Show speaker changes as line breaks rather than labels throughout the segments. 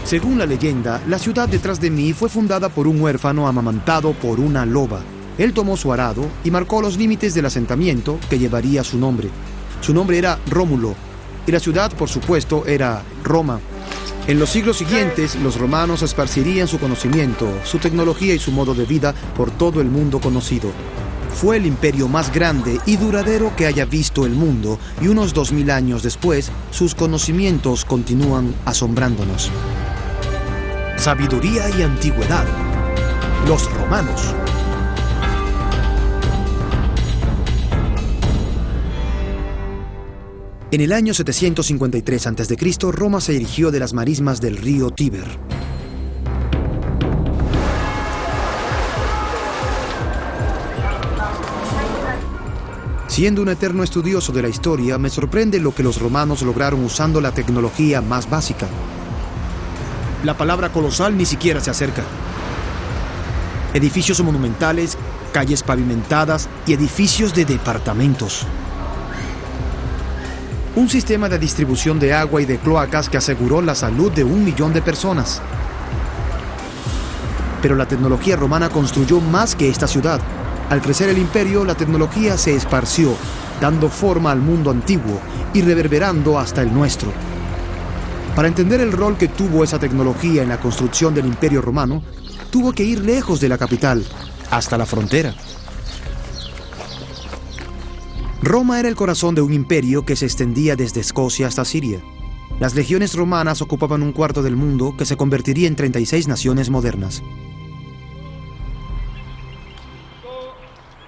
Según la leyenda, la ciudad detrás de mí fue fundada por un huérfano amamantado por una loba. Él tomó su arado y marcó los límites del asentamiento que llevaría su nombre. Su nombre era Rómulo, y la ciudad, por supuesto, era Roma. En los siglos siguientes, los romanos esparcirían su conocimiento, su tecnología y su modo de vida por todo el mundo conocido. Fue el imperio más grande y duradero que haya visto el mundo, y unos 2000 años después, sus conocimientos continúan asombrándonos. Sabiduría y antigüedad. Los romanos. En el año 753 a.C., Roma se erigió de las marismas del río Tíber. Siendo un eterno estudioso de la historia, me sorprende lo que los romanos lograron usando la tecnología más básica. La palabra colosal ni siquiera se acerca. Edificios monumentales, calles pavimentadas y edificios de departamentos. Un sistema de distribución de agua y de cloacas que aseguró la salud de 1 millón de personas. Pero la tecnología romana construyó más que esta ciudad. Al crecer el imperio, la tecnología se esparció, dando forma al mundo antiguo y reverberando hasta el nuestro. Para entender el rol que tuvo esa tecnología en la construcción del Imperio Romano, tuvo que ir lejos de la capital, hasta la frontera. Roma era el corazón de un imperio que se extendía desde Escocia hasta Siria. Las legiones romanas ocupaban 1/4 del mundo, que se convertiría en 36 naciones modernas.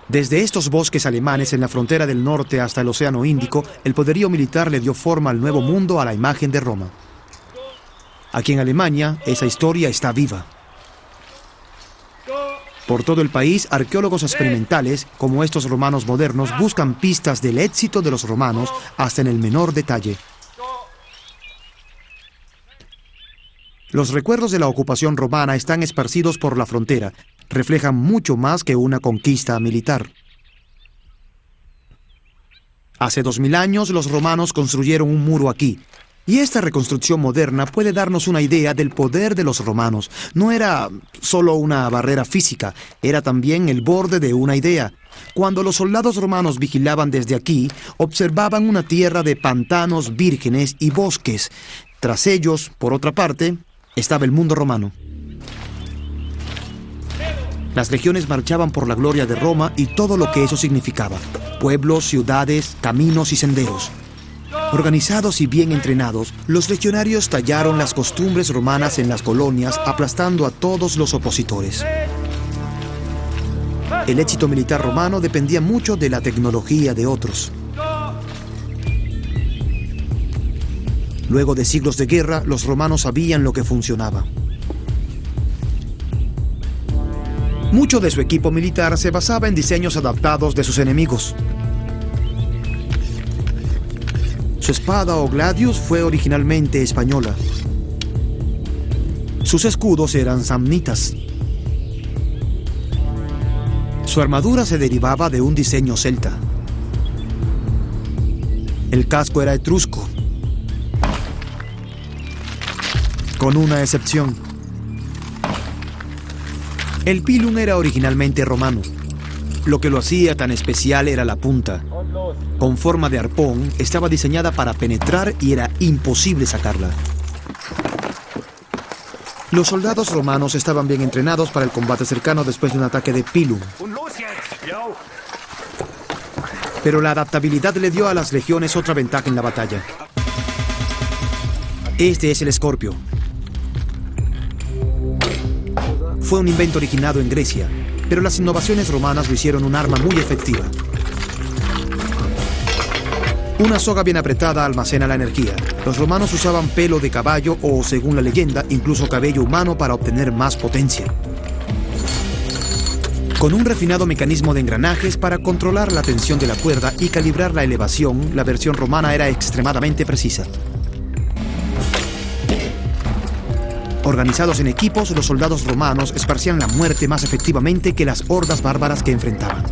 Desde estos bosques alemanes en la frontera del norte hasta el Océano Índico, el poderío militar le dio forma al nuevo mundo a la imagen de Roma. Aquí en Alemania, esa historia está viva. Por todo el país, arqueólogos experimentales, como estos romanos modernos, buscan pistas del éxito de los romanos hasta en el menor detalle. Los recuerdos de la ocupación romana están esparcidos por la frontera. Reflejan mucho más que una conquista militar. Hace 2000 años, los romanos construyeron un muro aquí. Y esta reconstrucción moderna puede darnos una idea del poder de los romanos. No era solo una barrera física, era también el borde de una idea. Cuando los soldados romanos vigilaban desde aquí, observaban una tierra de pantanos vírgenes y bosques. Tras ellos, por otra parte, estaba el mundo romano. Las legiones marchaban por la gloria de Roma y todo lo que eso significaba. Pueblos, ciudades, caminos y senderos. Organizados y bien entrenados, los legionarios tallaron las costumbres romanas en las colonias, aplastando a todos los opositores. El éxito militar romano dependía mucho de la tecnología de otros. Luego de siglos de guerra, los romanos sabían lo que funcionaba. Mucho de su equipo militar se basaba en diseños adaptados de sus enemigos. Su espada o gladius fue originalmente española. Sus escudos eran samnitas. Su armadura se derivaba de un diseño celta. El casco era etrusco, con una excepción. El pilum era originalmente romano. Lo que lo hacía tan especial era la punta. Con forma de arpón, estaba diseñada para penetrar y era imposible sacarla. Los soldados romanos estaban bien entrenados para el combate cercano después de un ataque de pilum. Pero la adaptabilidad le dio a las legiones otra ventaja en la batalla. Este es el escorpio. Fue un invento originado en Grecia, pero las innovaciones romanas lo hicieron un arma muy efectiva. Una soga bien apretada almacena la energía. Los romanos usaban pelo de caballo o, según la leyenda, incluso cabello humano para obtener más potencia. Con un refinado mecanismo de engranajes para controlar la tensión de la cuerda y calibrar la elevación, la versión romana era extremadamente precisa. Organizados en equipos, los soldados romanos esparcían la muerte más efectivamente que las hordas bárbaras que enfrentaban.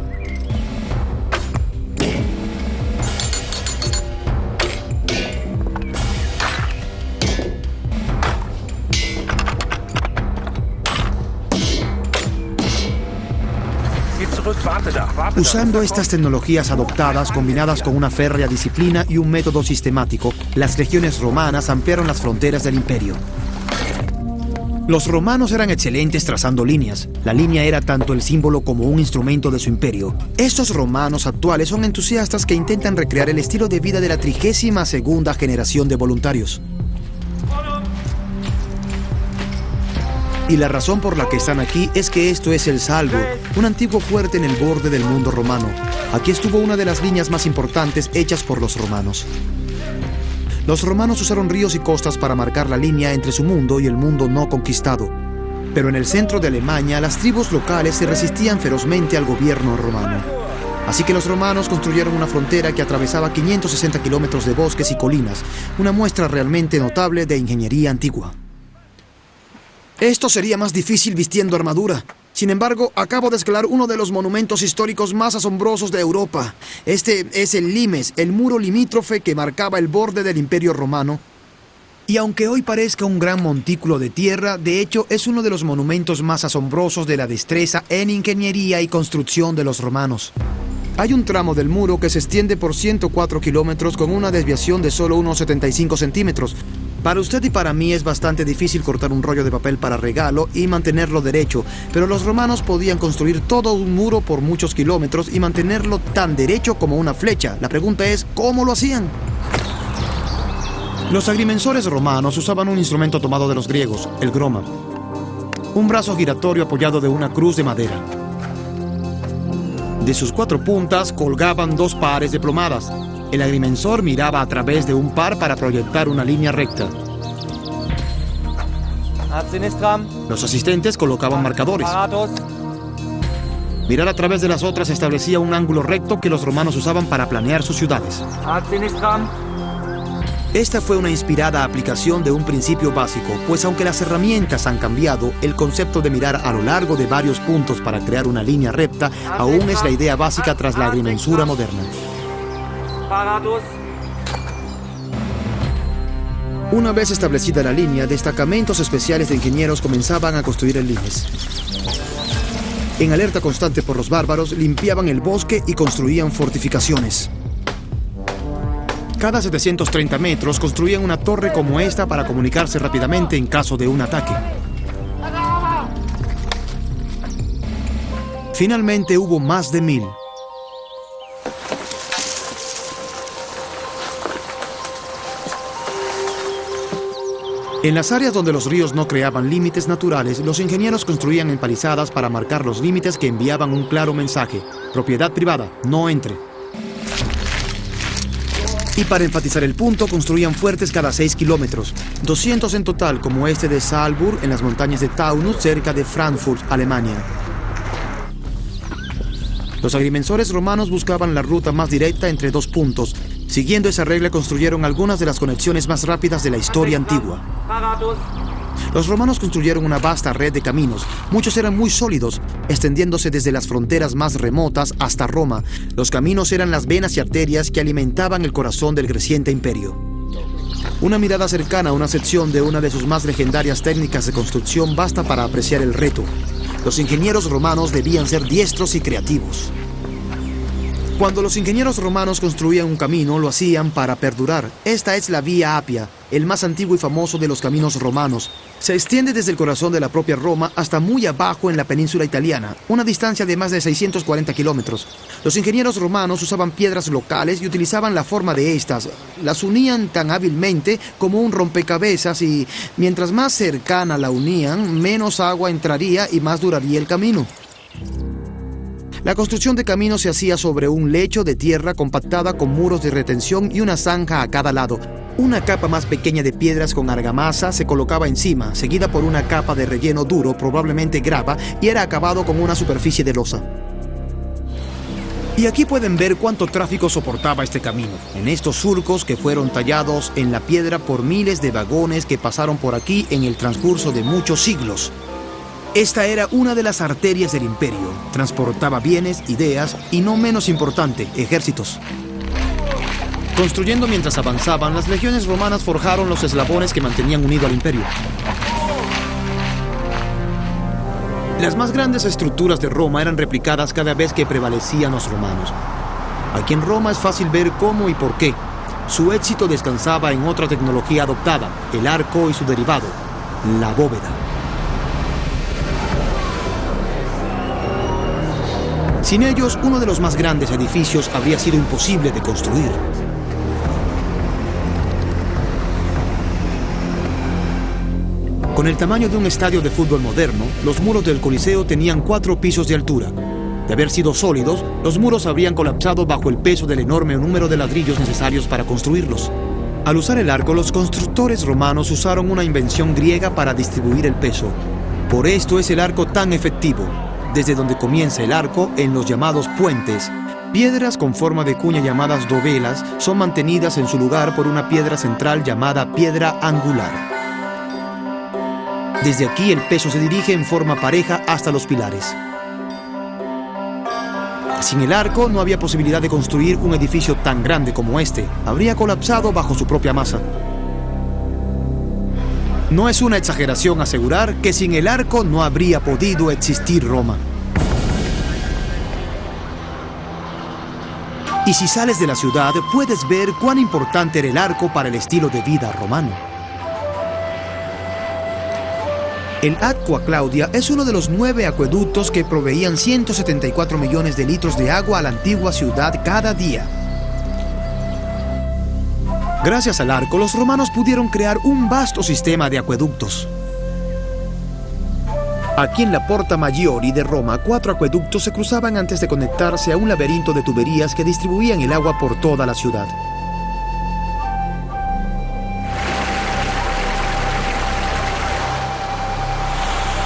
Usando estas tecnologías adoptadas, combinadas con una férrea disciplina y un método sistemático, las legiones romanas ampliaron las fronteras del imperio. Los romanos eran excelentes trazando líneas. La línea era tanto el símbolo como un instrumento de su imperio. Estos romanos actuales son entusiastas que intentan recrear el estilo de vida de la 32ª generación de voluntarios. Y la razón por la que están aquí es que esto es el Salvo, un antiguo fuerte en el borde del mundo romano. Aquí estuvo una de las líneas más importantes hechas por los romanos. Los romanos usaron ríos y costas para marcar la línea entre su mundo y el mundo no conquistado. Pero en el centro de Alemania, las tribus locales se resistían ferozmente al gobierno romano. Así que los romanos construyeron una frontera que atravesaba 560 kilómetros de bosques y colinas, una muestra realmente notable de ingeniería antigua. Esto sería más difícil vistiendo armadura. Sin embargo, acabo de escalar uno de los monumentos históricos más asombrosos de Europa. Este es el Limes, el muro limítrofe que marcaba el borde del Imperio Romano. Y aunque hoy parezca un gran montículo de tierra, de hecho es uno de los monumentos más asombrosos de la destreza en ingeniería y construcción de los romanos. Hay un tramo del muro que se extiende por 104 kilómetros con una desviación de solo unos 75 centímetros. Para usted y para mí es bastante difícil cortar un rollo de papel para regalo y mantenerlo derecho, pero los romanos podían construir todo un muro por muchos kilómetros y mantenerlo tan derecho como una flecha. La pregunta es, ¿cómo lo hacían? Los agrimensores romanos usaban un instrumento tomado de los griegos, el groma. Un brazo giratorio apoyado de una cruz de madera. De sus 4 puntas colgaban 2 pares de plomadas. El agrimensor miraba a través de un par para proyectar una línea recta. Los asistentes colocaban marcadores. Mirar a través de las otras establecía un ángulo recto que los romanos usaban para planear sus ciudades. Esta fue una inspirada aplicación de un principio básico, pues aunque las herramientas han cambiado, el concepto de mirar a lo largo de varios puntos para crear una línea recta aún es la idea básica tras la agrimensura moderna. Una vez establecida la línea, destacamentos especiales de ingenieros comenzaban a construir el Limes. En alerta constante por los bárbaros, limpiaban el bosque y construían fortificaciones. Cada 730 metros construían una torre como esta para comunicarse rápidamente en caso de un ataque. Finalmente hubo más de 1000. En las áreas donde los ríos no creaban límites naturales, los ingenieros construían empalizadas para marcar los límites que enviaban un claro mensaje: propiedad privada, no entre. Y para enfatizar el punto, construían fuertes cada 6 kilómetros, 200 en total, como este de Saalburg en las montañas de Taunus, cerca de Frankfurt, Alemania. Los agrimensores romanos buscaban la ruta más directa entre 2 puntos. Siguiendo esa regla construyeron algunas de las conexiones más rápidas de la historia antigua. Los romanos construyeron una vasta red de caminos. Muchos eran muy sólidos, extendiéndose desde las fronteras más remotas hasta Roma. Los caminos eran las venas y arterias que alimentaban el corazón del creciente imperio. Una mirada cercana a una sección de una de sus más legendarias técnicas de construcción basta para apreciar el reto. Los ingenieros romanos debían ser diestros y creativos. Cuando los ingenieros romanos construían un camino, lo hacían para perdurar. Esta es la Vía Apia, el más antiguo y famoso de los caminos romanos. Se extiende desde el corazón de la propia Roma hasta muy abajo en la península italiana, una distancia de más de 640 kilómetros. Los ingenieros romanos usaban piedras locales y utilizaban la forma de estas. Las unían tan hábilmente como un rompecabezas y, mientras más cercana la unían, menos agua entraría y más duraría el camino. La construcción de caminos se hacía sobre un lecho de tierra compactada con muros de retención y una zanja a cada lado. Una capa más pequeña de piedras con argamasa se colocaba encima, seguida por una capa de relleno duro, probablemente grava, y era acabado con una superficie de losa. Y aquí pueden ver cuánto tráfico soportaba este camino, en estos surcos que fueron tallados en la piedra por miles de vagones que pasaron por aquí en el transcurso de muchos siglos. Esta era una de las arterias del imperio. Transportaba bienes, ideas y, no menos importante, ejércitos. Construyendo mientras avanzaban, las legiones romanas forjaron los eslabones que mantenían unido al imperio. Las más grandes estructuras de Roma eran replicadas cada vez que prevalecían los romanos. Aquí en Roma es fácil ver cómo y por qué. Su éxito descansaba en otra tecnología adoptada, el arco y su derivado, la bóveda. Sin ellos, uno de los más grandes edificios habría sido imposible de construir. Con el tamaño de un estadio de fútbol moderno, los muros del Coliseo tenían 4 pisos de altura. De haber sido sólidos, los muros habrían colapsado bajo el peso del enorme número de ladrillos necesarios para construirlos. Al usar el arco, los constructores romanos usaron una invención griega para distribuir el peso. Por esto es el arco tan efectivo. Desde donde comienza el arco, en los llamados puentes, piedras con forma de cuña llamadas dovelas son mantenidas en su lugar por una piedra central llamada piedra angular. Desde aquí el peso se dirige en forma pareja hasta los pilares. Sin el arco no había posibilidad de construir un edificio tan grande como este. Habría colapsado bajo su propia masa. No es una exageración asegurar que sin el arco no habría podido existir Roma. Y si sales de la ciudad, puedes ver cuán importante era el arco para el estilo de vida romano. El Aqua Claudia es uno de los 9 acueductos que proveían 174 millones de litros de agua a la antigua ciudad cada día. Gracias al arco, los romanos pudieron crear un vasto sistema de acueductos. Aquí en la Porta Maggiore de Roma, 4 acueductos se cruzaban antes de conectarse a un laberinto de tuberías que distribuían el agua por toda la ciudad.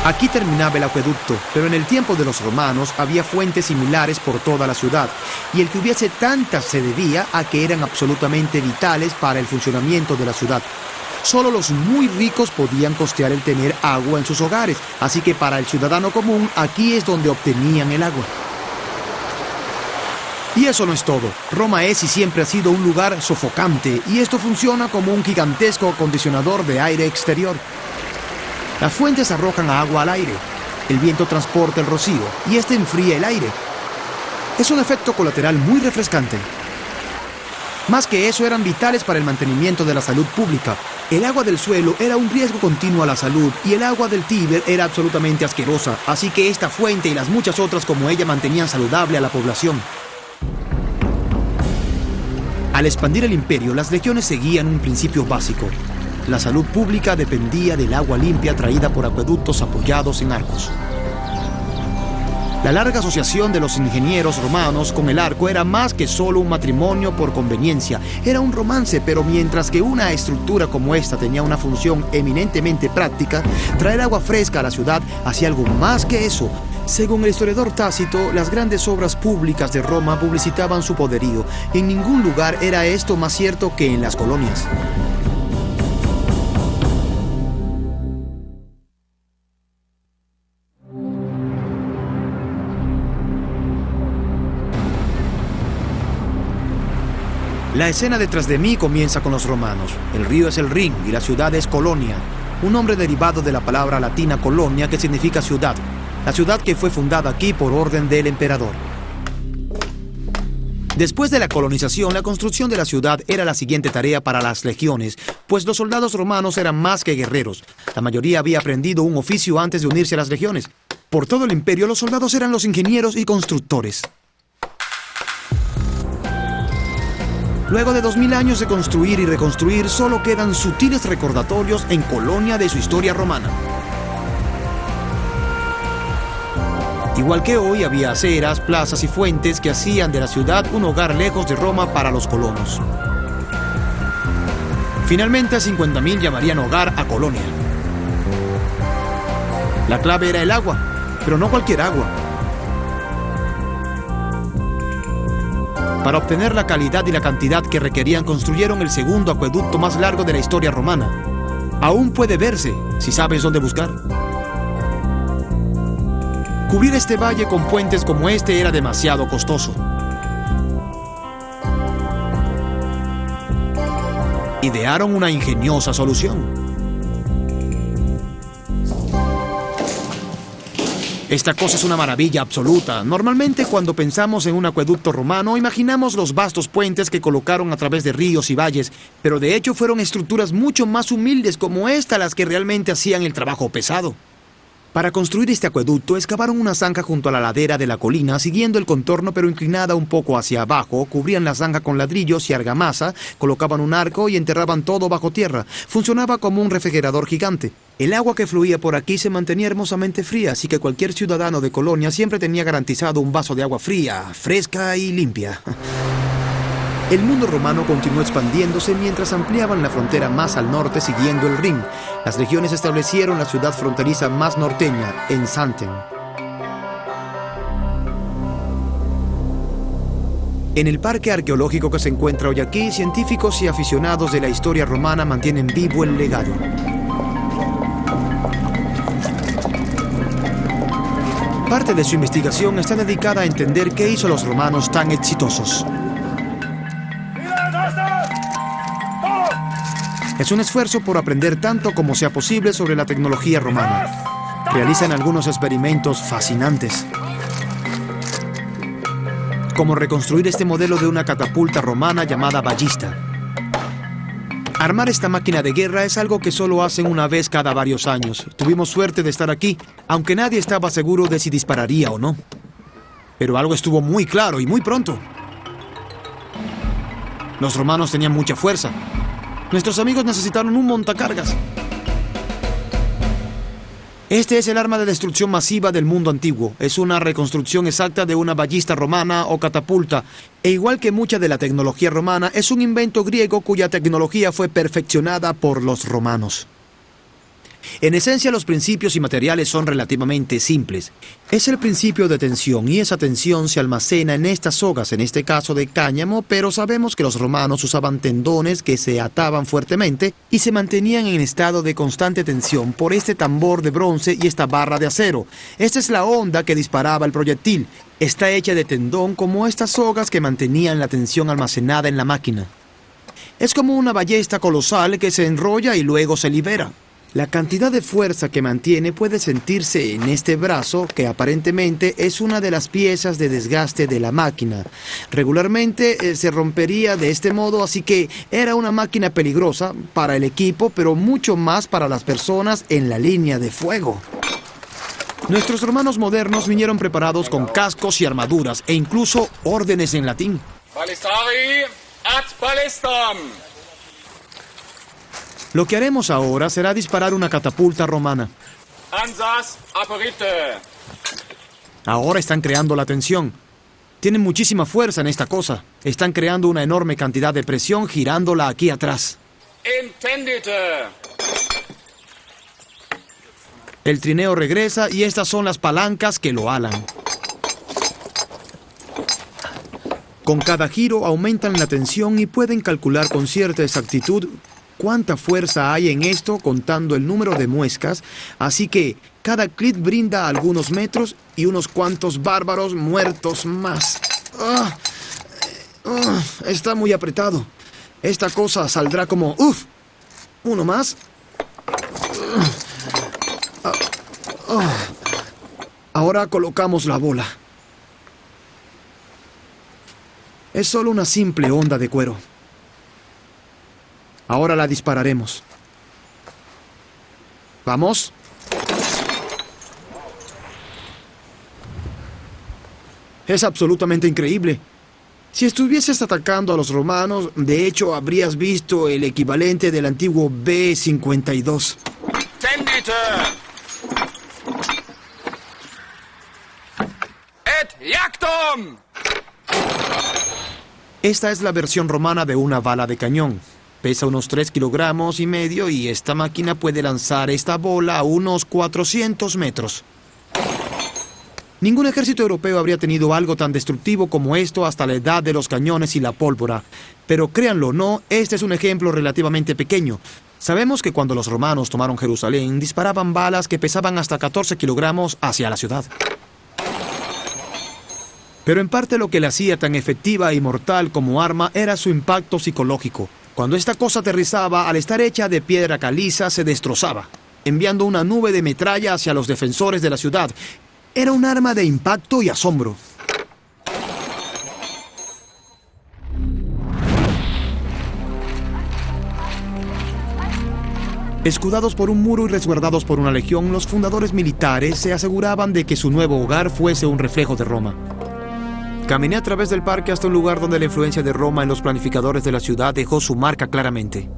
Aquí terminaba el acueducto, pero en el tiempo de los romanos había fuentes similares por toda la ciudad, y el que hubiese tantas se debía a que eran absolutamente vitales para el funcionamiento de la ciudad. Solo los muy ricos podían costear el tener agua en sus hogares, así que para el ciudadano común aquí es donde obtenían el agua. Y eso no es todo. Roma es y siempre ha sido un lugar sofocante, y esto funciona como un gigantesco acondicionador de aire exterior. Las fuentes arrojan agua al aire, el viento transporta el rocío y este enfría el aire. Es un efecto colateral muy refrescante. Más que eso, eran vitales para el mantenimiento de la salud pública. El agua del suelo era un riesgo continuo a la salud y el agua del Tíber era absolutamente asquerosa, así que esta fuente y las muchas otras como ella mantenían saludable a la población. Al expandir el imperio, las legiones seguían un principio básico. La salud pública dependía del agua limpia traída por acueductos apoyados en arcos. La larga asociación de los ingenieros romanos con el arco era más que solo un matrimonio por conveniencia. Era un romance, pero mientras que una estructura como esta tenía una función eminentemente práctica, traer agua fresca a la ciudad hacía algo más que eso. Según el historiador Tácito, las grandes obras públicas de Roma publicitaban su poderío. En ningún lugar era esto más cierto que en las colonias. La escena detrás de mí comienza con los romanos. El río es el Rin y la ciudad es Colonia, un nombre derivado de la palabra latina colonia que significa ciudad. La ciudad que fue fundada aquí por orden del emperador. Después de la colonización, la construcción de la ciudad era la siguiente tarea para las legiones, pues los soldados romanos eran más que guerreros. La mayoría había aprendido un oficio antes de unirse a las legiones. Por todo el imperio, los soldados eran los ingenieros y constructores. Luego de 2000 años de construir y reconstruir, solo quedan sutiles recordatorios en Colonia de su historia romana. Igual que hoy, había aceras, plazas y fuentes que hacían de la ciudad un hogar lejos de Roma para los colonos. Finalmente, 50.000 llamarían hogar a Colonia. La clave era el agua, pero no cualquier agua. Para obtener la calidad y la cantidad que requerían, construyeron el segundo acueducto más largo de la historia romana. Aún puede verse, si sabes dónde buscar. Cubrir este valle con puentes como este era demasiado costoso. Idearon una ingeniosa solución. Esta cosa es una maravilla absoluta. Normalmente cuando pensamos en un acueducto romano, imaginamos los vastos puentes que colocaron a través de ríos y valles, pero de hecho fueron estructuras mucho más humildes como esta las que realmente hacían el trabajo pesado. Para construir este acueducto, excavaron una zanja junto a la ladera de la colina, siguiendo el contorno pero inclinada un poco hacia abajo, cubrían la zanja con ladrillos y argamasa, colocaban un arco y enterraban todo bajo tierra. Funcionaba como un refrigerador gigante. El agua que fluía por aquí se mantenía hermosamente fría, así que cualquier ciudadano de Colonia siempre tenía garantizado un vaso de agua fría, fresca y limpia. El mundo romano continuó expandiéndose mientras ampliaban la frontera más al norte siguiendo el Rin. Las legiones establecieron la ciudad fronteriza más norteña, en Xanten. En el parque arqueológico que se encuentra hoy aquí, científicos y aficionados de la historia romana mantienen vivo el legado. Parte de su investigación está dedicada a entender qué hizo a los romanos tan exitosos. Es un esfuerzo por aprender tanto como sea posible sobre la tecnología romana. Realizan algunos experimentos fascinantes, como reconstruir este modelo de una catapulta romana llamada ballista. Armar esta máquina de guerra es algo que solo hacen una vez cada varios años. Tuvimos suerte de estar aquí, aunque nadie estaba seguro de si dispararía o no. Pero algo estuvo muy claro y muy pronto. Los romanos tenían mucha fuerza. Nuestros amigos necesitaron un montacargas. Este es el arma de destrucción masiva del mundo antiguo. Es una reconstrucción exacta de una ballista romana o catapulta. E igual que mucha de la tecnología romana, es un invento griego cuya tecnología fue perfeccionada por los romanos. En esencia, los principios y materiales son relativamente simples. Es el principio de tensión y esa tensión se almacena en estas sogas, en este caso de cáñamo, pero sabemos que los romanos usaban tendones que se ataban fuertemente y se mantenían en estado de constante tensión por este tambor de bronce y esta barra de acero. Esta es la onda que disparaba el proyectil. Está hecha de tendón como estas sogas que mantenían la tensión almacenada en la máquina. Es como una ballesta colosal que se enrolla y luego se libera. La cantidad de fuerza que mantiene puede sentirse en este brazo, que aparentemente es una de las piezas de desgaste de la máquina. Regularmente se rompería de este modo, así que era una máquina peligrosa para el equipo, pero mucho más para las personas en la línea de fuego. Nuestros romanos modernos vinieron preparados con cascos y armaduras, e incluso órdenes en latín.
Ballistari ad ballistam.
Lo que haremos ahora será disparar una catapulta romana.
Ansas aperite.
Ahora están creando la tensión. Tienen muchísima fuerza en esta cosa. Están creando una enorme cantidad de presión girándola aquí atrás.
Intendite.
El trineo regresa y estas son las palancas que lo alan. Con cada giro aumentan la tensión y pueden calcular con cierta exactitud cuánta fuerza hay en esto contando el número de muescas, así que cada clic brinda algunos metros y unos cuantos bárbaros muertos más. Está muy apretado. Esta cosa saldrá como... Uno más. Ahora colocamos la bola. Es solo una simple onda de cuero. Ahora la dispararemos. ¿Vamos? Es absolutamente increíble. Si estuvieses atacando a los romanos, de hecho habrías visto el equivalente del antiguo B-52.
Tendite. Et jactum.
Esta es la versión romana de una bala de cañón. Pesa unos 3,5 kilogramos y esta máquina puede lanzar esta bola a unos 400 metros. Ningún ejército europeo habría tenido algo tan destructivo como esto hasta la edad de los cañones y la pólvora. Pero créanlo o no, este es un ejemplo relativamente pequeño. Sabemos que cuando los romanos tomaron Jerusalén, disparaban balas que pesaban hasta 14 kilogramos hacia la ciudad. Pero en parte lo que la hacía tan efectiva y mortal como arma era su impacto psicológico. Cuando esta cosa aterrizaba, al estar hecha de piedra caliza, se destrozaba, enviando una nube de metralla hacia los defensores de la ciudad. Era un arma de impacto y asombro. Escudados por un muro y resguardados por una legión, los fundadores militares se aseguraban de que su nuevo hogar fuese un reflejo de Roma. Caminé a través del parque hasta un lugar donde la influencia de Roma en los planificadores de la ciudad dejó su marca claramente.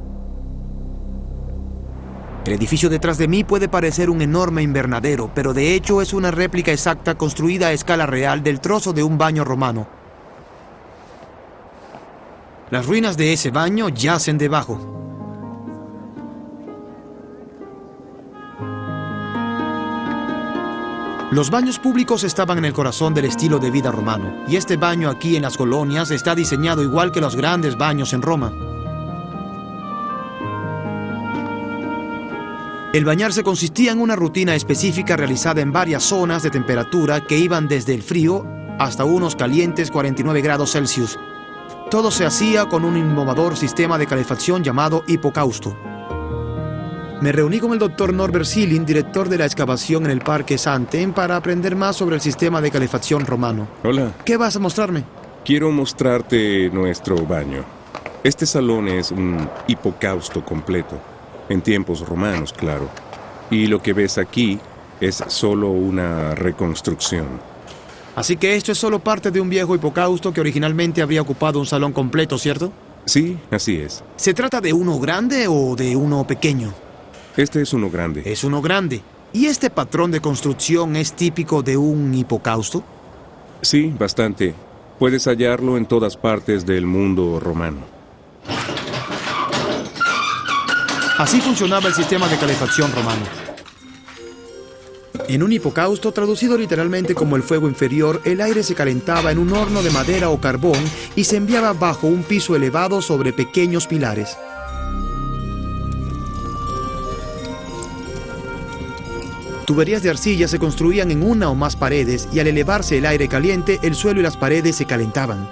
El edificio detrás de mí puede parecer un enorme invernadero, pero de hecho es una réplica exacta construida a escala real del trozo de un baño romano. Las ruinas de ese baño yacen debajo. Los baños públicos estaban en el corazón del estilo de vida romano, y este baño aquí en las colonias está diseñado igual que los grandes baños en Roma. El bañarse consistía en una rutina específica realizada en varias zonas de temperatura que iban desde el frío hasta unos calientes 49 grados Celsius. Todo se hacía con un innovador sistema de calefacción llamado hipocausto. Me reuní con el Dr. Norbert Zilling, director de la excavación en el Parque Santen, para aprender más sobre el sistema de calefacción romano.
Hola.
¿Qué vas a mostrarme?
Quiero mostrarte nuestro baño. Este salón es un hipocausto completo, en tiempos romanos, claro. Y lo que ves aquí es solo una reconstrucción.
Así que esto es solo parte de un viejo hipocausto que originalmente habría ocupado un salón completo, ¿cierto?
Sí, así es.
¿Se trata de uno grande o de uno pequeño?
Este es uno grande.
Es uno grande. ¿Y este patrón de construcción es típico de un hipocausto?
Sí, bastante. Puedes hallarlo en todas partes del mundo romano.
Así funcionaba el sistema de calefacción romano. En un hipocausto, traducido literalmente como el fuego inferior, el aire se calentaba en un horno de madera o carbón y se enviaba bajo un piso elevado sobre pequeños pilares. Tuberías de arcilla se construían en una o más paredes y al elevarse el aire caliente, el suelo y las paredes se calentaban.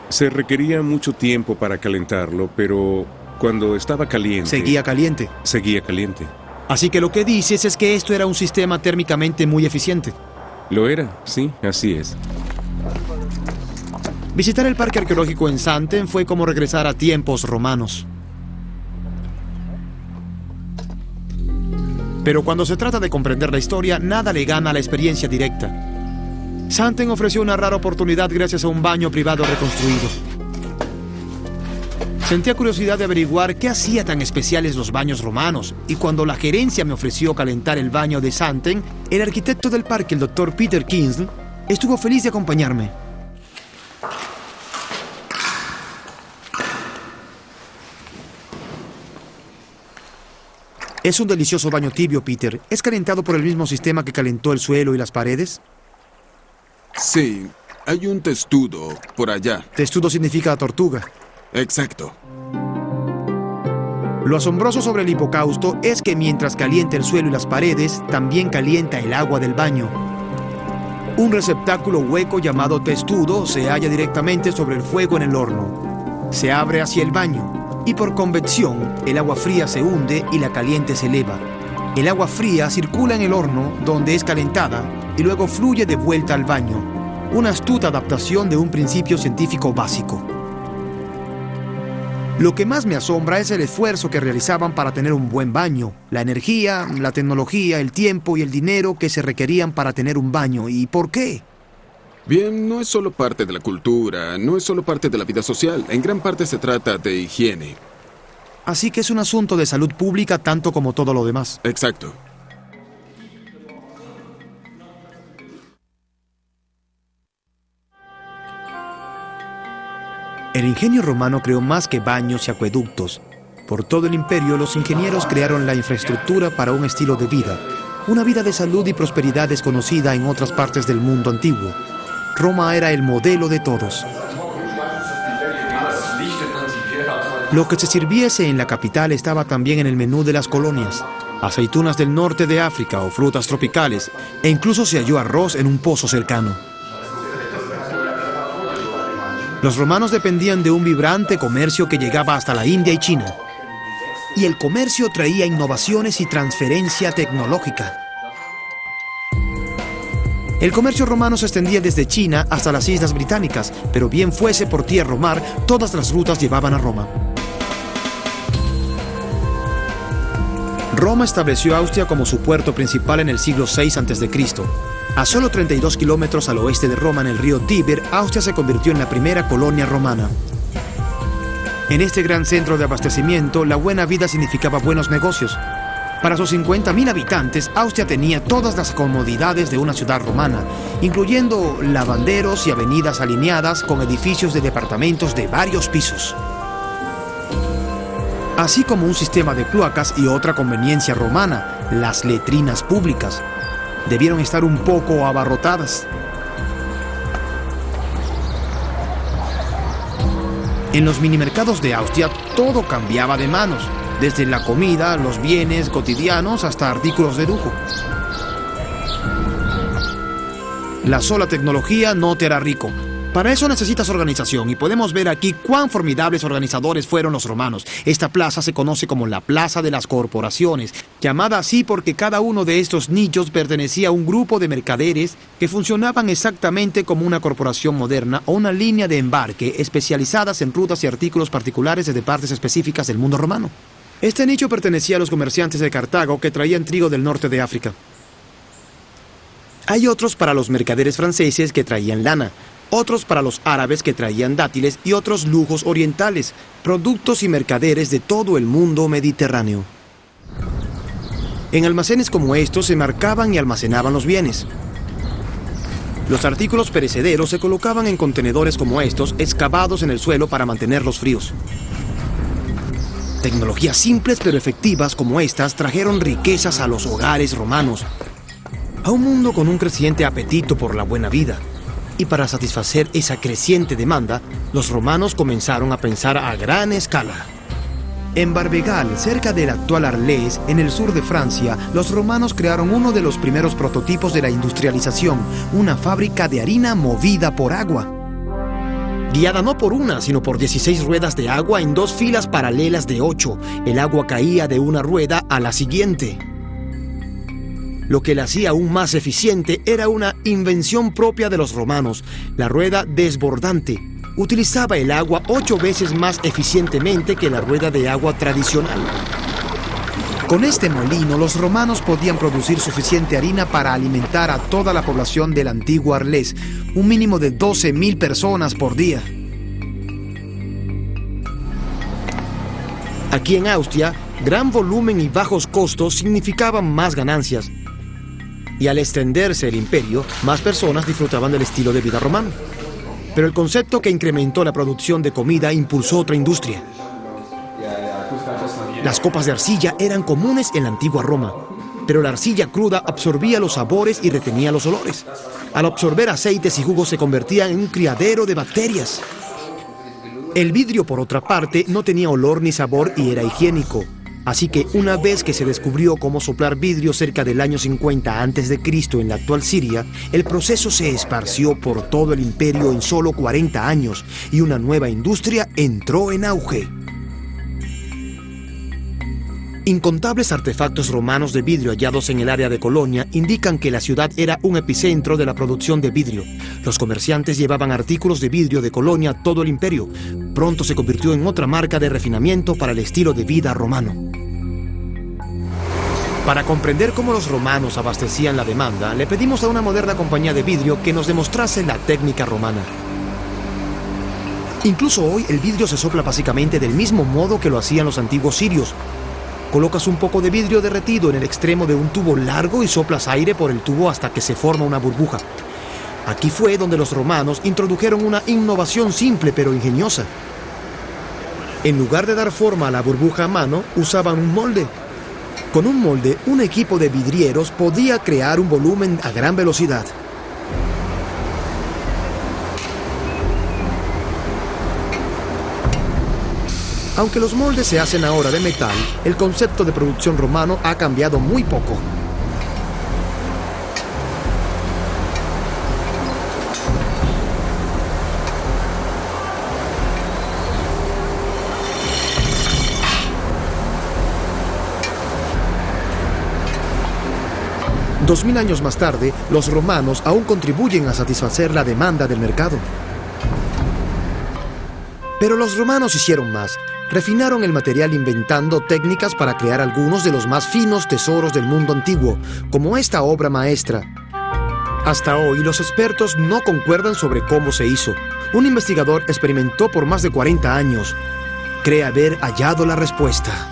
Se requería mucho tiempo para calentarlo, pero cuando estaba caliente...
Seguía caliente.
Seguía caliente.
Así que lo que dices es que esto era un sistema térmicamente muy eficiente.
Lo era, sí, así es.
Visitar el parque arqueológico en Santen fue como regresar a tiempos romanos. Pero cuando se trata de comprender la historia, nada le gana a la experiencia directa. Santen ofreció una rara oportunidad gracias a un baño privado reconstruido. Sentía curiosidad de averiguar qué hacía tan especiales los baños romanos, y cuando la gerencia me ofreció calentar el baño de Santen, el arquitecto del parque, el Dr. Peter Kinzel, estuvo feliz de acompañarme. Es un delicioso baño tibio, Peter. ¿Es calentado por el mismo sistema que calentó el suelo y las paredes?
Sí, hay un testudo por allá.
Testudo significa tortuga.
Exacto.
Lo asombroso sobre el hipocausto es que mientras calienta el suelo y las paredes, también calienta el agua del baño. Un receptáculo hueco llamado testudo se halla directamente sobre el fuego en el horno. Se abre hacia el baño. Y por convección, el agua fría se hunde y la caliente se eleva. El agua fría circula en el horno, donde es calentada, y luego fluye de vuelta al baño. Una astuta adaptación de un principio científico básico. Lo que más me asombra es el esfuerzo que realizaban para tener un buen baño, la energía, la tecnología, el tiempo y el dinero que se requerían para tener un baño. ¿Y por qué?
Bien, no es solo parte de la cultura, no es solo parte de la vida social. En gran parte se trata de higiene.
Así que es un asunto de salud pública tanto como todo lo demás.
Exacto.
El ingenio romano creó más que baños y acueductos. Por todo el imperio, los ingenieros crearon la infraestructura para un estilo de vida. Una vida de salud y prosperidad desconocida en otras partes del mundo antiguo. Roma era el modelo de todos. Lo que se sirviese en la capital estaba también en el menú de las colonias. Aceitunas del norte de África o frutas tropicales, e incluso se halló arroz en un pozo cercano. Los romanos dependían de un vibrante comercio que llegaba hasta la India y China. Y el comercio traía innovaciones y transferencia tecnológica. El comercio romano se extendía desde China hasta las Islas Británicas, pero bien fuese por tierra o mar, todas las rutas llevaban a Roma. Roma estableció Austria como su puerto principal en el siglo VI a.C. A solo 32 kilómetros al oeste de Roma, en el río Tíber, Austria se convirtió en la primera colonia romana. En este gran centro de abastecimiento, la buena vida significaba buenos negocios. Para sus 50.000 habitantes, Austria tenía todas las comodidades de una ciudad romana, incluyendo lavanderos y avenidas alineadas con edificios de departamentos de varios pisos, así como un sistema de cloacas y otra conveniencia romana, las letrinas públicas. Debieron estar un poco abarrotadas. En los minimercados de Austria todo cambiaba de manos, desde la comida, los bienes cotidianos hasta artículos de lujo. La sola tecnología no te hará rico. Para eso necesitas organización, y podemos ver aquí cuán formidables organizadores fueron los romanos. Esta plaza se conoce como la Plaza de las Corporaciones, llamada así porque cada uno de estos nichos pertenecía a un grupo de mercaderes que funcionaban exactamente como una corporación moderna o una línea de embarque especializadas en rutas y artículos particulares desde partes específicas del mundo romano. Este nicho pertenecía a los comerciantes de Cartago que traían trigo del norte de África. Hay otros para los mercaderes franceses que traían lana, otros para los árabes que traían dátiles y otros lujos orientales, productos y mercaderes de todo el mundo mediterráneo. En almacenes como estos se marcaban y almacenaban los bienes. Los artículos perecederos se colocaban en contenedores como estos, excavados en el suelo para mantenerlos fríos. Tecnologías simples pero efectivas como estas trajeron riquezas a los hogares romanos, a un mundo con un creciente apetito por la buena vida. Y para satisfacer esa creciente demanda, los romanos comenzaron a pensar a gran escala. En Barbegal, cerca del actual Arles, en el sur de Francia, los romanos crearon uno de los primeros prototipos de la industrialización, una fábrica de harina movida por agua. Guiada no por una, sino por 16 ruedas de agua en 2 filas paralelas de 8, el agua caía de una rueda a la siguiente. Lo que la hacía aún más eficiente era una invención propia de los romanos, la rueda desbordante. Utilizaba el agua 8 veces más eficientemente que la rueda de agua tradicional. Con este molino, los romanos podían producir suficiente harina para alimentar a toda la población del antiguo Arles, un mínimo de 12.000 personas por día. Aquí en Austria, gran volumen y bajos costos significaban más ganancias. Y al extenderse el imperio, más personas disfrutaban del estilo de vida romano. Pero el concepto que incrementó la producción de comida impulsó otra industria. Las copas de arcilla eran comunes en la antigua Roma, pero la arcilla cruda absorbía los sabores y retenía los olores. Al absorber aceites y jugos se convertía en un criadero de bacterias. El vidrio, por otra parte, no tenía olor ni sabor y era higiénico. Así que una vez que se descubrió cómo soplar vidrio cerca del año 50 a.C. en la actual Siria, el proceso se esparció por todo el imperio en solo 40 años y una nueva industria entró en auge. Incontables artefactos romanos de vidrio hallados en el área de Colonia indican que la ciudad era un epicentro de la producción de vidrio. Los comerciantes llevaban artículos de vidrio de Colonia a todo el imperio. Pronto se convirtió en otra marca de refinamiento para el estilo de vida romano. Para comprender cómo los romanos abastecían la demanda, le pedimos a una moderna compañía de vidrio que nos demostrase la técnica romana. Incluso hoy el vidrio se sopla básicamente del mismo modo que lo hacían los antiguos sirios. Colocas un poco de vidrio derretido en el extremo de un tubo largo y soplas aire por el tubo hasta que se forma una burbuja. Aquí fue donde los romanos introdujeron una innovación simple pero ingeniosa. En lugar de dar forma a la burbuja a mano, usaban un molde. Con un molde, un equipo de vidrieros podía crear un volumen a gran velocidad. Aunque los moldes se hacen ahora de metal, el concepto de producción romano ha cambiado muy poco. 2000 años más tarde, los romanos aún contribuyen a satisfacer la demanda del mercado. Pero los romanos hicieron más. Refinaron el material inventando técnicas para crear algunos de los más finos tesoros del mundo antiguo, como esta obra maestra. Hasta hoy, los expertos no concuerdan sobre cómo se hizo. Un investigador experimentó por más de 40 años. Cree haber hallado la respuesta.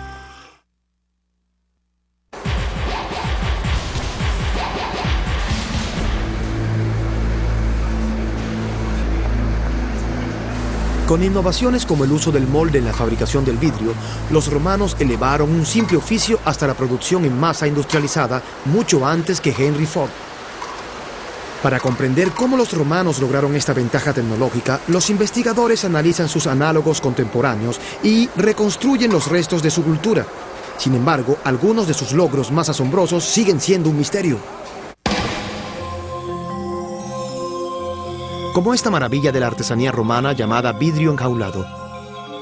Con innovaciones como el uso del molde en la fabricación del vidrio, los romanos elevaron un simple oficio hasta la producción en masa industrializada mucho antes que Henry Ford. Para comprender cómo los romanos lograron esta ventaja tecnológica, los investigadores analizan sus análogos contemporáneos y reconstruyen los restos de su cultura. Sin embargo, algunos de sus logros más asombrosos siguen siendo un misterio. Como esta maravilla de la artesanía romana llamada vidrio enjaulado.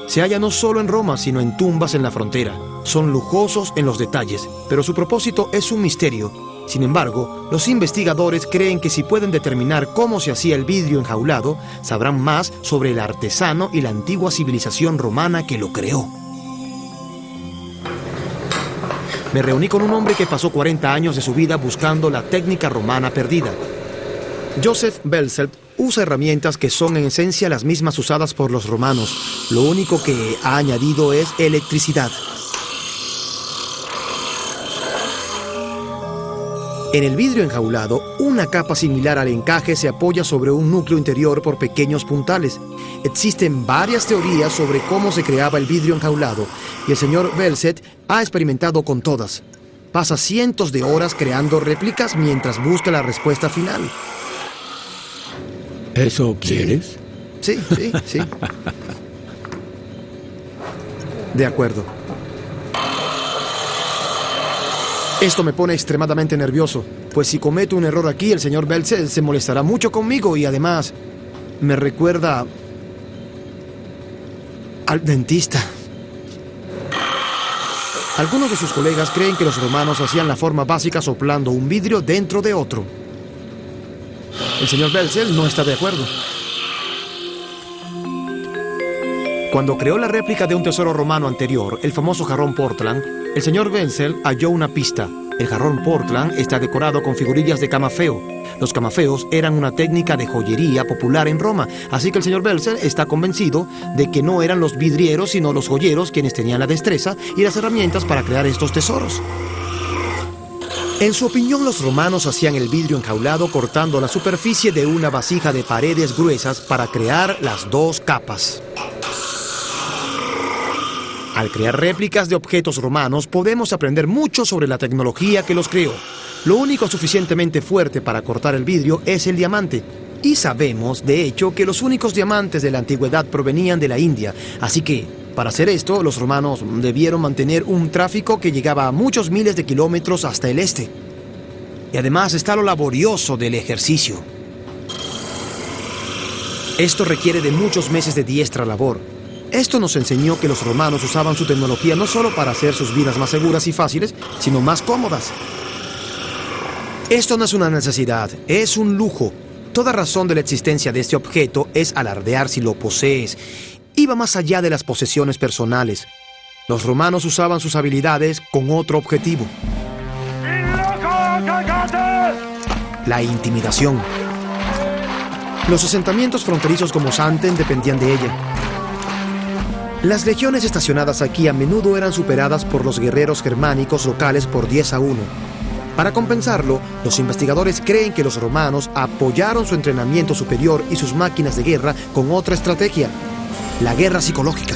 Se halla no solo en Roma, sino en tumbas en la frontera. Son lujosos en los detalles, pero su propósito es un misterio. Sin embargo, los investigadores creen que si pueden determinar cómo se hacía el vidrio enjaulado, sabrán más sobre el artesano y la antigua civilización romana que lo creó. Me reuní con un hombre que pasó 40 años de su vida buscando la técnica romana perdida. Joseph Belzelt usa herramientas que son en esencia las mismas usadas por los romanos. Lo único que ha añadido es electricidad. En el vidrio enjaulado, una capa similar al encaje se apoya sobre un núcleo interior por pequeños puntales. Existen varias teorías sobre cómo se creaba el vidrio enjaulado, y el señor Belzelt ha experimentado con todas. Pasa cientos de horas creando réplicas mientras busca la respuesta final.
¿Eso quieres?
Sí. De acuerdo. Esto me pone extremadamente nervioso, pues si cometo un error aquí, el señor Belzelt se molestará mucho conmigo y además me recuerda al dentista. Algunos de sus colegas creen que los romanos hacían la forma básica soplando un vidrio dentro de otro. El señor Belzelt no está de acuerdo. Cuando creó la réplica de un tesoro romano anterior, el famoso jarrón Portland, el señor Belzelt halló una pista. El jarrón Portland está decorado con figurillas de camafeo. Los camafeos eran una técnica de joyería popular en Roma, así que el señor Belzelt está convencido de que no eran los vidrieros, sino los joyeros quienes tenían la destreza y las herramientas para crear estos tesoros. En su opinión, los romanos hacían el vidrio enjaulado cortando la superficie de una vasija de paredes gruesas para crear las dos capas. Al crear réplicas de objetos romanos, podemos aprender mucho sobre la tecnología que los creó. Lo único suficientemente fuerte para cortar el vidrio es el diamante. Y sabemos, de hecho, que los únicos diamantes de la antigüedad provenían de la India. Así que, para hacer esto, los romanos debieron mantener un tráfico que llegaba a muchos miles de kilómetros hasta el este. Y además está lo laborioso del ejercicio. Esto requiere de muchos meses de diestra labor. Esto nos enseñó que los romanos usaban su tecnología no solo para hacer sus vidas más seguras y fáciles, sino más cómodas. Esto no es una necesidad, es un lujo. Toda razón de la existencia de este objeto es alardear si lo posees. Iba más allá de las posesiones personales. Los romanos usaban sus habilidades con otro objetivo: la intimidación. Los asentamientos fronterizos como Xanten dependían de ella. Las legiones estacionadas aquí a menudo eran superadas por los guerreros germánicos locales por 10-1. Para compensarlo, los investigadores creen que los romanos apoyaron su entrenamiento superior y sus máquinas de guerra con otra estrategia: la guerra psicológica.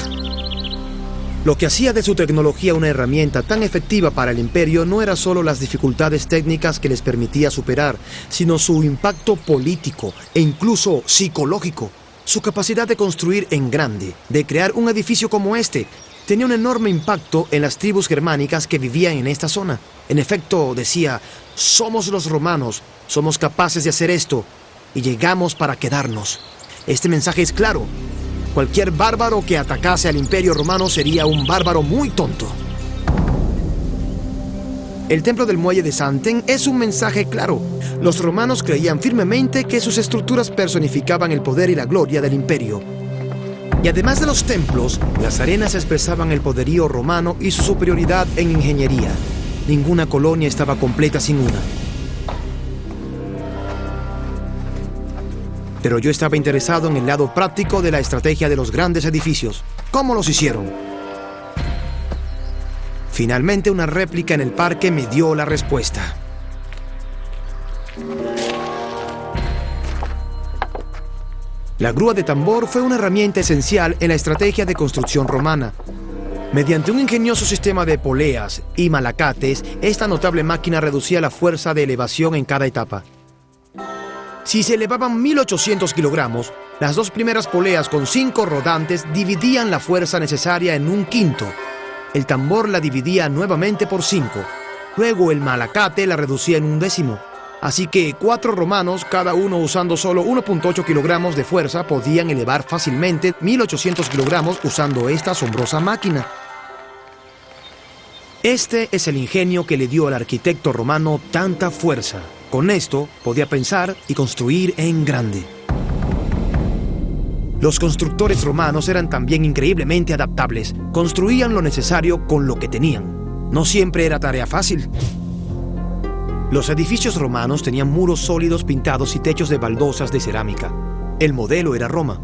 Lo que hacía de su tecnología una herramienta tan efectiva para el imperio no era solo las dificultades técnicas que les permitía superar, sino su impacto político e incluso psicológico. Su capacidad de construir en grande, de crear un edificio como este, tenía un enorme impacto en las tribus germánicas que vivían en esta zona. En efecto, decía: somos los romanos, somos capaces de hacer esto, y llegamos para quedarnos. Este mensaje es claro. Cualquier bárbaro que atacase al imperio romano sería un bárbaro muy tonto. El templo del muelle de Santen es un mensaje claro. Los romanos creían firmemente que sus estructuras personificaban el poder y la gloria del imperio. Y además de los templos, las arenas expresaban el poderío romano y su superioridad en ingeniería. Ninguna colonia estaba completa sin una. Pero yo estaba interesado en el lado práctico de la estrategia de los grandes edificios. ¿Cómo los hicieron? Finalmente, una réplica en el parque me dio la respuesta. La grúa de tambor fue una herramienta esencial en la estrategia de construcción romana. Mediante un ingenioso sistema de poleas y malacates, esta notable máquina reducía la fuerza de elevación en cada etapa. Si se elevaban 1.800 kilogramos, las dos primeras poleas con 5 rodantes dividían la fuerza necesaria en un quinto. El tambor la dividía nuevamente por 5. Luego el malacate la reducía en un décimo. Así que 4 romanos, cada uno usando solo 1.8 kilogramos de fuerza, podían elevar fácilmente 1.800 kilogramos usando esta asombrosa máquina. Este es el ingenio que le dio al arquitecto romano tanta fuerza. Con esto podía pensar y construir en grande. Los constructores romanos eran también increíblemente adaptables. Construían lo necesario con lo que tenían. No siempre era tarea fácil. Los edificios romanos tenían muros sólidos pintados y techos de baldosas de cerámica. El modelo era Roma.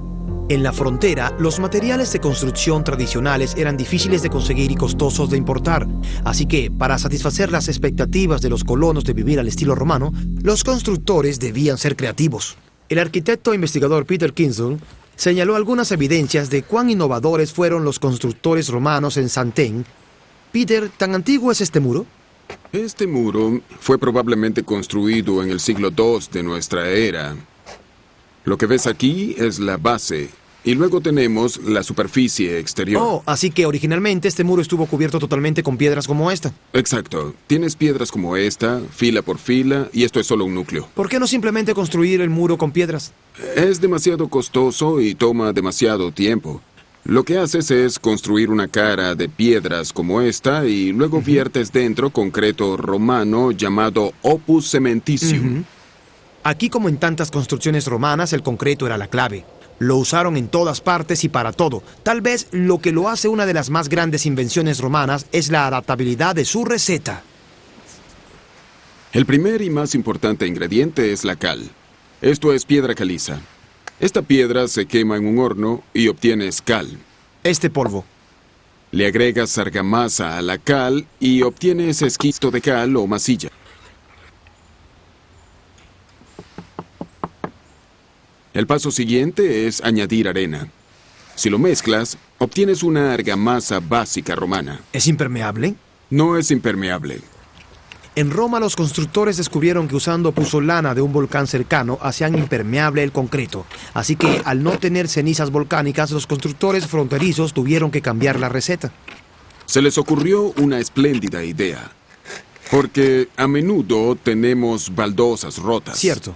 En la frontera, los materiales de construcción tradicionales eran difíciles de conseguir y costosos de importar. Así que, para satisfacer las expectativas de los colonos de vivir al estilo romano, los constructores debían ser creativos. El arquitecto e investigador Peter Kinsel señaló algunas evidencias de cuán innovadores fueron los constructores romanos en Santen. Peter, ¿tan antiguo es este muro?
Este muro fue probablemente construido en el siglo II de nuestra era. Lo que ves aquí es la base, y luego tenemos la superficie exterior.
Oh, así que originalmente este muro estuvo cubierto totalmente con piedras como esta.
Exacto. Tienes piedras como esta, fila por fila, y esto es solo un núcleo.
¿Por qué no simplemente construir el muro con piedras?
Es demasiado costoso y toma demasiado tiempo. Lo que haces es construir una cara de piedras como esta y luego viertes dentro concreto romano llamado opus cementitium.
Aquí, como en tantas construcciones romanas, el concreto era la clave. Lo usaron en todas partes y para todo. Tal vez lo que lo hace una de las más grandes invenciones romanas es la adaptabilidad de su receta.
El primer y más importante ingrediente es la cal. Esto es piedra caliza. Esta piedra se quema en un horno y obtienes cal.
Este polvo.
Le agregas argamasa a la cal y obtienes esquisto de cal o masilla. El paso siguiente es añadir arena. Si lo mezclas, obtienes una argamasa básica romana.
¿Es impermeable?
No es impermeable.
En Roma, los constructores descubrieron que usando puzzolana de un volcán cercano hacían impermeable el concreto. Así que, al no tener cenizas volcánicas, los constructores fronterizos tuvieron que cambiar la receta.
Se les ocurrió una espléndida idea. Porque a menudo tenemos baldosas rotas.
Cierto.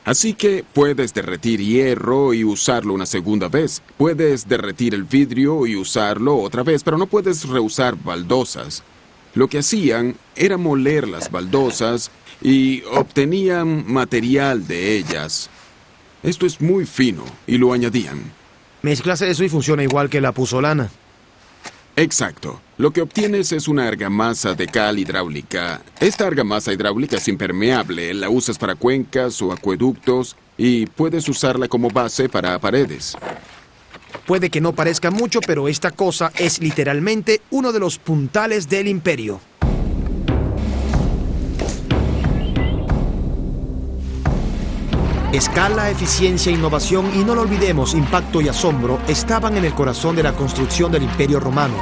Así que puedes derretir hierro y usarlo una segunda vez. Puedes derretir el vidrio y usarlo otra vez, pero no puedes reusar baldosas. Lo que hacían era moler las baldosas y obtenían material de ellas. Esto es muy fino y lo añadían.
Mezclas eso y funciona igual que la puzzolana.
Exacto. Lo que obtienes es una argamasa de cal hidráulica. Esta argamasa hidráulica es impermeable. La usas para cuencas o acueductos y puedes usarla como base para paredes.
Puede que no parezca mucho, pero esta cosa es literalmente uno de los puntales del imperio. Escala, eficiencia, innovación y no lo olvidemos, impacto y asombro estaban en el corazón de la construcción del Imperio Romano.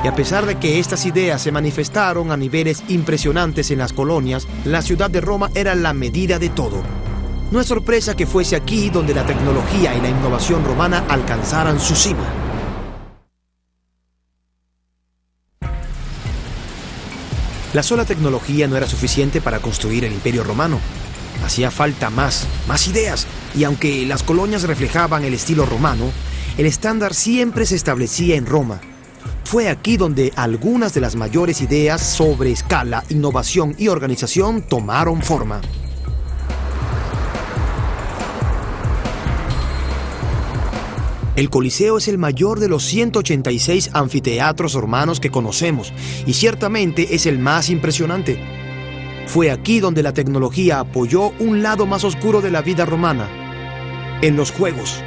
Y a pesar de que estas ideas se manifestaron a niveles impresionantes en las colonias, la ciudad de Roma era la medida de todo. No es sorpresa que fuese aquí donde la tecnología y la innovación romana alcanzaran su cima. La sola tecnología no era suficiente para construir el Imperio Romano. Hacía falta más ideas. Y aunque las colonias reflejaban el estilo romano, el estándar siempre se establecía en Roma. Fue aquí donde algunas de las mayores ideas sobre escala, innovación y organización tomaron forma. El Coliseo es el mayor de los 186 anfiteatros romanos que conocemos y ciertamente es el más impresionante. Fue aquí donde la tecnología apoyó un lado más oscuro de la vida romana, en los juegos.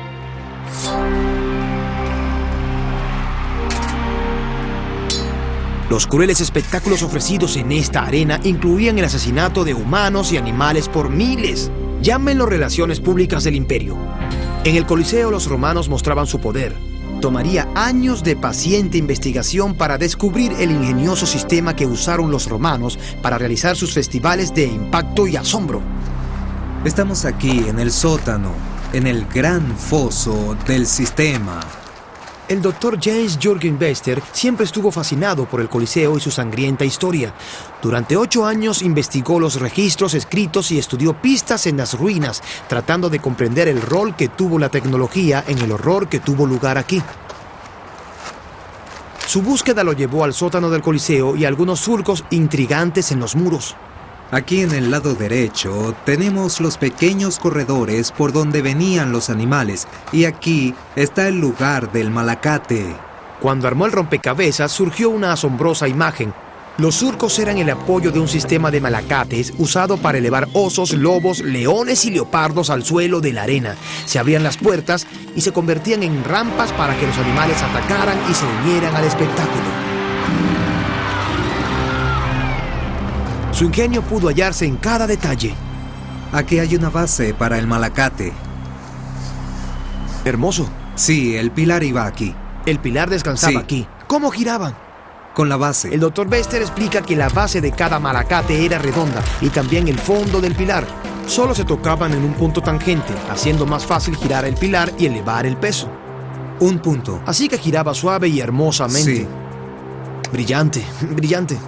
Los crueles espectáculos ofrecidos en esta arena incluían el asesinato de humanos y animales por miles. Llámenlo relaciones públicas del imperio. En el Coliseo los romanos mostraban su poder. Tomaría años de paciente investigación para descubrir el ingenioso sistema que usaron los romanos para realizar sus festivales de impacto y asombro.
Estamos aquí en el sótano, en el gran foso del sistema.
El Dr. James Jürgen Bester siempre estuvo fascinado por el Coliseo y su sangrienta historia. Durante 8 años investigó los registros escritos y estudió pistas en las ruinas, tratando de comprender el rol que tuvo la tecnología en el horror que tuvo lugar aquí. Su búsqueda lo llevó al sótano del Coliseo y a algunos surcos intrigantes en los muros.
Aquí en el lado derecho tenemos los pequeños corredores por donde venían los animales y aquí está el lugar del malacate.
Cuando armó el rompecabezas surgió una asombrosa imagen. Los surcos eran el apoyo de un sistema de malacates usado para elevar osos, lobos, leones y leopardos al suelo de la arena. Se abrían las puertas y se convertían en rampas para que los animales atacaran y se unieran al espectáculo. Su ingenio pudo hallarse en cada detalle.
Aquí hay una base para el malacate.
Hermoso.
Sí, el pilar iba aquí.
El pilar descansaba
Sí.
aquí. ¿Cómo giraban?
Con la base.
El Dr. Bester explica que la base de cada malacate era redonda y también el fondo del pilar. Solo se tocaban en un punto tangente, haciendo más fácil girar el pilar y elevar el peso.
Un punto.
Así que giraba suave y hermosamente.
Sí.
Brillante, brillante.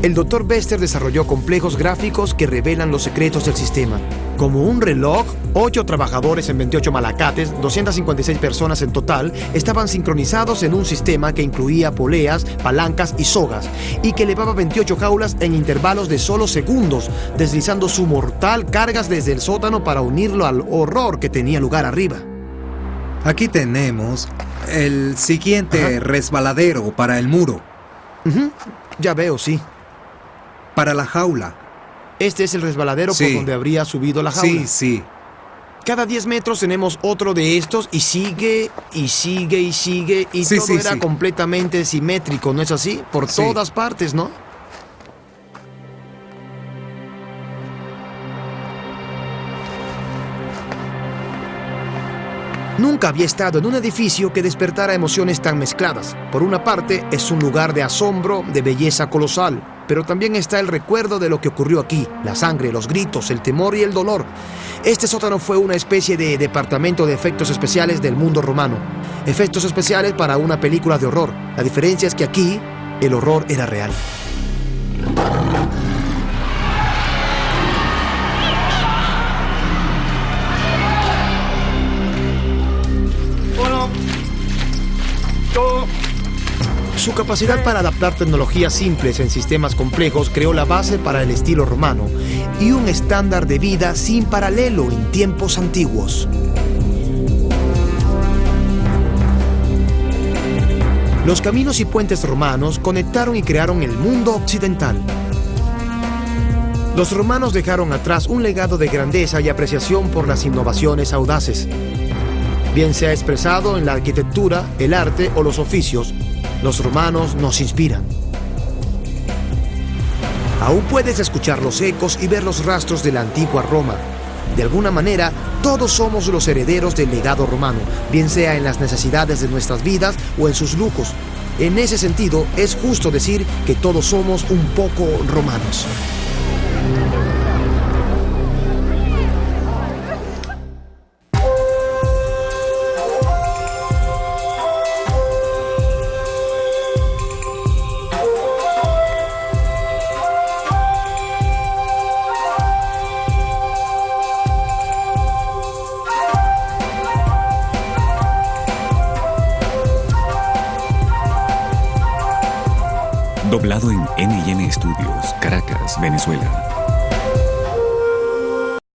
El Dr. Bester desarrolló complejos gráficos que revelan los secretos del sistema. Como un reloj, 8 trabajadores en 28 malacates, 256 personas en total, estaban sincronizados en un sistema que incluía poleas, palancas y sogas, y que elevaba 28 jaulas en intervalos de solo segundos, deslizando su mortal cargas desde el sótano para unirlo al horror que tenía lugar arriba.
Aquí tenemos el siguiente resbaladero para el muro.
Ya veo, sí.
Para la jaula.
Este es el resbaladero por
Sí.
donde habría subido la jaula.
Sí, sí.
Cada 10 metros tenemos otro de estos y sigue, y sigue, y sigue, y
Sí,
todo
sí,
era
sí.
completamente simétrico, ¿no es así? Por
Sí.
todas partes, ¿no? Nunca había estado en un edificio que despertara emociones tan mezcladas. Por una parte, es un lugar de asombro, de belleza colosal, pero también está el recuerdo de lo que ocurrió aquí, la sangre, los gritos, el temor y el dolor. Este sótano fue una especie de departamento de efectos especiales del mundo romano. Efectos especiales para una película de horror. La diferencia es que aquí, el horror era real. Su capacidad para adaptar tecnologías simples en sistemas complejos creó la base para el estilo romano y un estándar de vida sin paralelo en tiempos antiguos. Los caminos y puentes romanos conectaron y crearon el mundo occidental. Los romanos dejaron atrás un legado de grandeza y apreciación por las innovaciones audaces. Bien sea expresado en la arquitectura, el arte o los oficios, los romanos nos inspiran. Aún puedes escuchar los ecos y ver los rastros de la antigua Roma. De alguna manera, todos somos los herederos del legado romano, bien sea en las necesidades de nuestras vidas o en sus lujos. En ese sentido, es justo decir que todos somos un poco romanos.
Doblado en N&N Studios, Caracas, Venezuela.